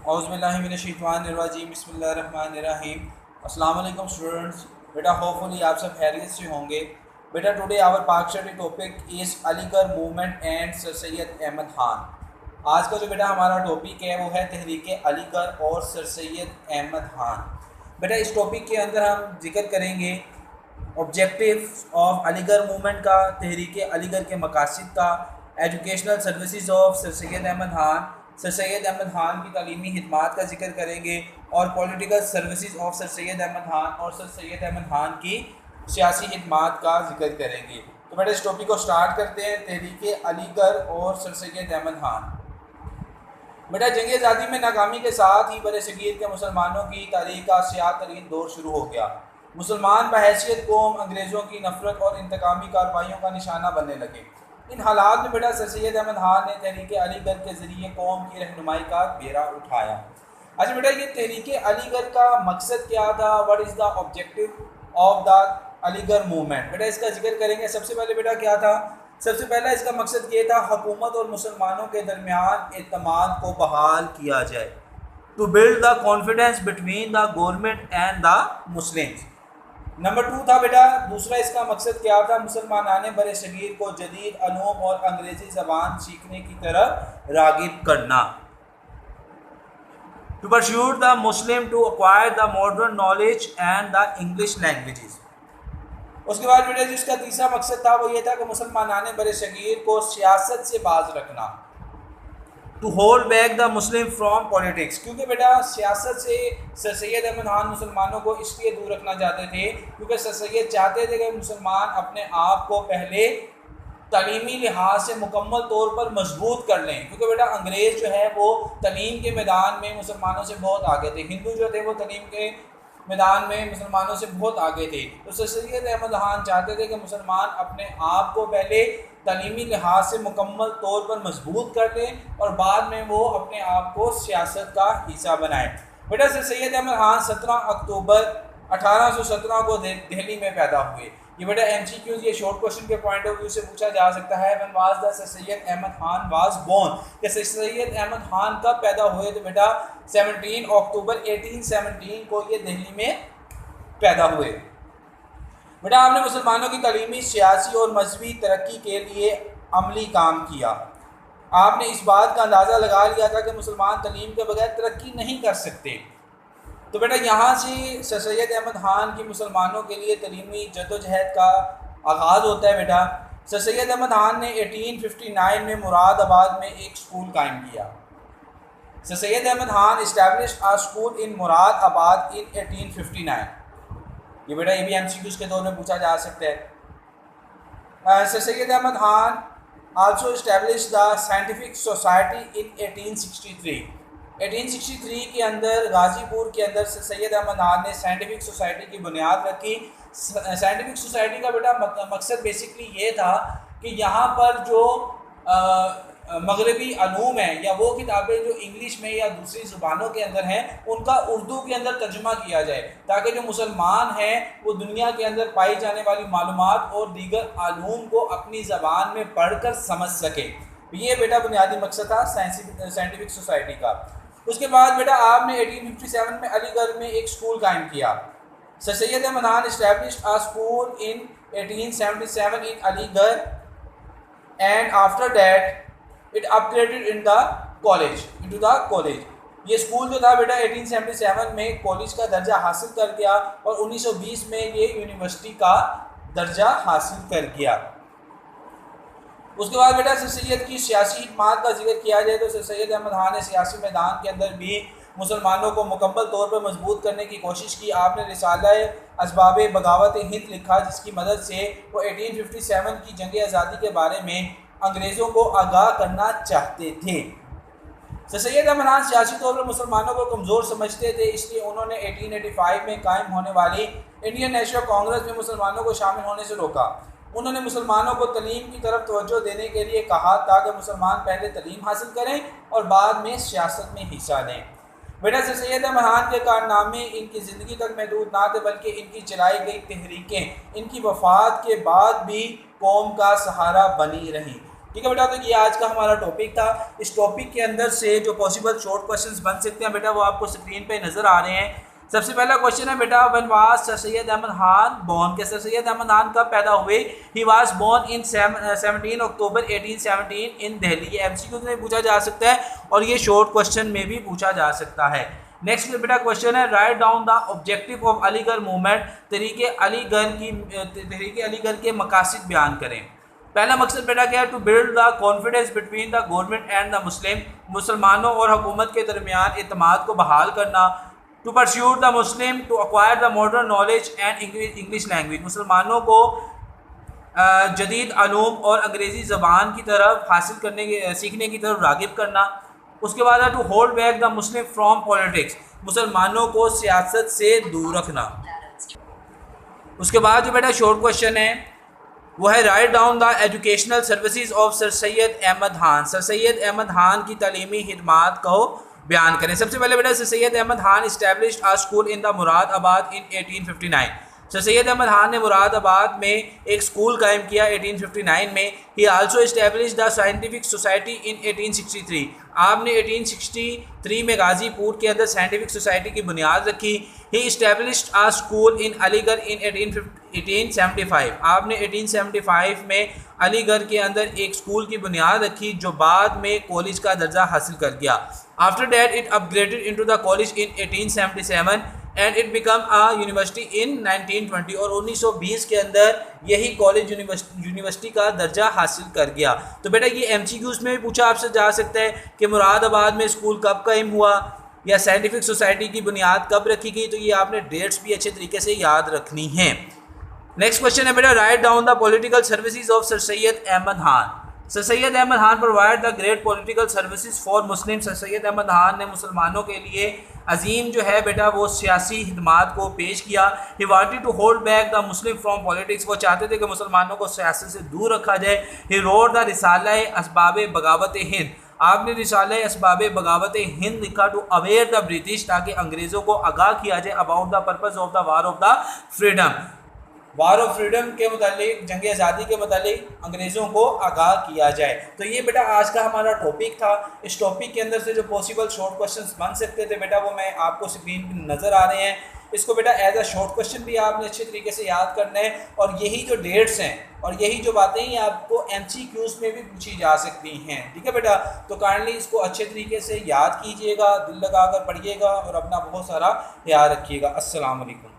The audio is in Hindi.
औज़ुबिल्लाहिमिनश्शैतानिर्रजीम बिस्मिल्लाहिर्रहमानिर्रहीम। अस्सलाम वालेकुम स्टूडेंट्स। बेटा होपफुली आप सब खैरियत से होंगे। बेटा today our Pak study topic is Aligarh movement and sir Syed Ahmad Khan. आज का जो बेटा हमारा टॉपिक है वो है तहरीक अलीगढ़ और सर सैयद अहमद खान। बेटा इस टॉपिक के अंदर हम जिक्र करेंगे ऑब्जेक्टिव ऑफ अलीगढ़ मूवमेंट का, तहरीक अलीगढ़ के मकासद का, educational services of sir Syed Ahmad Khan, sir Syed Ahmad Khan की तालीमी खिदमात का जिक्र करेंगे और political services of sir Syed Ahmad Khan और सर सैयद अहमद खान की सियासी खिदमात का जिक्र करेंगे। तो बेटा इस टॉपिक को स्टार्ट करते हैं, तहरीक अलीगढ़ और सर सैयद अहमद खान। बेटा जंग आज़ादी में नाकामी के साथ ही बरसगीर के मुसलमानों की तारीख का स्याह तरीन दौर शुरू हो गया। मुसलमान बहैसियत कौम अंग्रेज़ों की नफरत और इंतकामी कार्रवाइयों का निशाना बनने लगे। इन हालात में बेटा सर सैयद अहमद खान ने तहरीक अलीगढ़ के ज़रिए कौम की रहनुमाई का बेड़ा उठाया। अच्छा बेटा ये तहरीक अलीगढ़ का मकसद क्या था? What is the objective of the Aligarh movement? बेटा इसका जिक्र करेंगे। सबसे पहले बेटा क्या था? सबसे पहला इसका मकसद ये था हुकूमत और मुसलमानों के दरमियान एतमाद को बहाल किया जाए, to build the confidence between the government and the Muslims. Number 2 था बेटा, दूसरा इसका मकसद क्या था? मुसलमानाने बरसगीर को जदीद अलूम और अंग्रेज़ी ज़बान सीखने की तरफ रागिब करना, to pursue the Muslim to acquire the modern knowledge and the English languages. उसके बाद बेटा जिसका तीसरा मकसद था वो ये था कि मुसलमानाने बरसगीर को सियासत से बाज रखना, to hold back the Muslim from politics. क्योंकि बेटा सियासत से सर सैयद अहमद खान मुसलमानों को इसलिए दूर रखना चाहते थे क्योंकि सर सैयद चाहते थे कि मुसलमान अपने आप को पहले तालीमी लिहाज से मुकम्मल तौर पर मजबूत कर लें। क्योंकि बेटा अंग्रेज़ जो है वो तलीम के मैदान में मुसलमानों से बहुत आगे थे, हिंदू जो थे वो तलीम के मैदान में मुसलमानों से बहुत आगे थे। तो सर सैयद अहमद खान चाहते थे कि मुसलमान अपने आप को पहले तालीमी लिहाज से मुकम्मल तौर पर मजबूत कर लें और बाद में वो अपने आप को सियासत का हिस्सा बनाएं। बेटा सर सैयद अहमद खान 17 अक्टूबर 1817 को दिल्ली में पैदा हुए। ये बेटा MCQs ये शॉर्ट क्वेश्चन के पॉइंट ऑफ व्यू से पूछा जा सकता है। When was the sir Syed Ahmad Khan was born, कि सर सैयद अहमद खान कब पैदा हुए? तो बेटा 17 अक्टूबर 1817 को ये दिल्ली में पैदा हुए। बेटा आपने मुसलमानों की तालीमी, सियासी और मजहबी तरक्की के लिए अमली काम किया। आपने इस बात का अंदाज़ा लगा लिया था कि मुसलमान तालीम के बगैर तरक्की नहीं कर सकते। तो बेटा यहाँ से सर सैयद अहमद खान की मुसलमानों के लिए तलीमी जद्दोजहद का आगाज़ होता है। बेटा सर सैयद अहमद खान ने 1859 में मुरादाबाद में एक स्कूल कायम किया। Sir Syed Ahmad Khan established a school in Moradabad in 1859। ये बेटा ये भी MCQs के दौर में पूछा जा सकता है। Sir Syed Ahmad Khan also established the scientific society in 1863। 1863 के अंदर गाज़ीपुर के अंदर सर सैयद अहमद खान ने साइंटिफिक सोसाइटी की बुनियाद रखी। साइंटिफिक सोसाइटी का बेटा मकसद बेसिकली ये था कि यहाँ पर जो मगरबी अलूम हैं या वो किताबें जो इंग्लिश में या दूसरी ज़ुबानों के अंदर हैं उनका उर्दू के अंदर तर्जुमा किया जाए, ताकि जो मुसलमान हैं वो दुनिया के अंदर पाई जाने वाली मालूमात और दीगर अलूम को अपनी ज़बान में पढ़कर समझ सके। ये बेटा बुनियादी मकसद था साइंटिफिक सोसाइटी का। उसके बाद बेटा आपने 1857 में अलीगढ़ में एक स्कूल कायम किया। Sir Syed Ahmad Khan established a school in 1877 in Aligarh and after that it upgraded in the college into the college. ये स्कूल जो था बेटा 1877 में कॉलेज का दर्जा हासिल कर गया और 1920 में ये यूनिवर्सिटी का दर्जा हासिल कर गया। उसके बाद बेटा सर सैयद की सियासी खिदमात का जिक्र किया जाए तो सर सैयद अहमद खान ने सियासी मैदान के अंदर भी मुसलमानों को मुकम्मल तौर पर मजबूत करने की कोशिश की। आपने रिसाला असबाब बगावत हिंद लिखा, जिसकी मदद से वो 1857 की जंग आज़ादी के बारे में अंग्रेज़ों को आगाह करना चाहते थे। सर सैयद अहमद खान सियासी तौर पर मुसलमानों को कमज़ोर समझते थे, इसलिए उन्होंने 1885 में कायम होने वाली इंडियन नेशनल कांग्रेस में मुसलमानों को शामिल होने से रोका। उन्होंने मुसलमानों को तलीम की तरफ तवज्जो देने के लिए कहा ताकि मुसलमान पहले तलीम हासिल करें और बाद में सियासत में हिस्सा लें। बेटा सर सैयद अहमद खान के कारनामे इनकी ज़िंदगी तक महदूद ना थे, बल्कि इनकी चलाई गई तहरीकें इनकी वफ़ात के बाद भी कौम का सहारा बनी रहीं। ठीक है बेटा, तो ये आज का हमारा टॉपिक था। इस टॉपिक के अंदर से जो पॉसिबल शॉर्ट क्वेश्चंस बन सकते हैं बेटा वो आपको स्क्रीन पे नज़र आ रहे हैं। सबसे पहला क्वेश्चन है बेटा, when was sir Syed Ahmad Khan born, के सर सैयद अहमद खान कब पैदा हुए? He was born in 17 October 1817 in Delhi. ये एमसीक्यू में पूछा जा सकता है और ये शॉर्ट क्वेश्चन में भी पूछा जा सकता है। नेक्स्ट बेटा क्वेश्चन है, write down the objective of Aligarh movement, तहरीक अलीगढ़ के मकासद बयान करें। पहला मकसद बेटा क्या है? To build the confidence between the government and the Muslim, मुसलमानों और हुकूमत के दरमियान एतमाद को बहाल करना। To pursuit the Muslim to acquire the modern knowledge and English language, मुसलमानों को जदीद अलूम और अंग्रेज़ी ज़बान की तरफ हासिल करने के सीखने की तरफ रागिब करना। उसके बाद है to hold back the Muslim from politics, मुसलमानों को सियासत से दूर रखना। उसके बाद जो बेटा शॉर्ट क्वेश्चन है वो है, write down the educational services of sir Syed Ahmad Khan, sir Syed Ahmad Khan की तालीमी खिदमात को बयान करें। सबसे पहले बेटा, sir Syed Ahmad Khan established a school in the Moradabad in 1859। Sir Syed Ahmad Khan ने मुरादाबाद में एक स्कूल कायम किया 1859 में। He also established the scientific society in 1863। आपने 1863 में गाजीपुर के अंदर साइंटिफिक सोसाइटी की बुनियाद रखी। He established a school in Aligarh in 1875। आपने 1875 में अलीगढ़ के अंदर एक स्कूल की बुनियाद रखी जो बाद में कॉलेज का दर्जा हासिल कर गया। After that it upgraded into the college in 1877 and it become a university in 1920। और 1920 के अंदर यही कॉलेज यूनिवर्सिटी का दर्जा हासिल कर गया। तो बेटा ये एमसीक्यूज़ में भी पूछा आपसे जा सकता है कि मुरादाबाद में स्कूल कब कायम हुआ या साइंटिफिक सोसाइटी की बुनियाद कब रखी गई, तो ये आपने डेट्स भी अच्छे तरीके से याद रखनी है। नेक्स्ट क्वेश्चन है बेटा, write down the political services of sir Syed Ahmad Khan. Sir Syed Ahmad Khan provide the great political services for Muslim. Sir Syed Ahmad Khan ने मुसलमानों के लिए अजीम जो है बेटा वो सियासी खिदमात को पेश किया। He wanted to hold back the Muslim from politics, वो चाहते थे कि मुसलमानों को सियासत से दूर रखा जाए। ही रोड द रिसाला असबाब बगावत हिंद। आपने रिसाला असबाब बगावत हिंद लिखा टू अवेयर द ब्रिटिश, ताकि अंग्रेज़ों को आगाह किया जाए about the purpose of the war of the freedom, war of freedom के मुतालिक, जंग आज़ादी के मुतालिक अंग्रेज़ों को आगाह किया जाए। तो ये बेटा आज का हमारा टॉपिक था। इस टॉपिक के अंदर से जो पॉसिबल शॉर्ट क्वेश्चंस बन सकते थे बेटा वो मैं आपको स्क्रीन पर नज़र आ रहे हैं। इसको बेटा एज अ शॉर्ट क्वेश्चन भी आपने अच्छे तरीके से याद करना है। और यही जो डेट्स हैं और यही जो बातें हैं आपको एमसीक्यूज़ में भी पूछी जा सकती हैं। ठीक है बेटा, तो काइंडली इसको अच्छे तरीके से याद कीजिएगा, दिल लगाकर पढ़िएगा और अपना बहुत सारा ख्याल रखिएगा। अस्सलाम वालेकुम।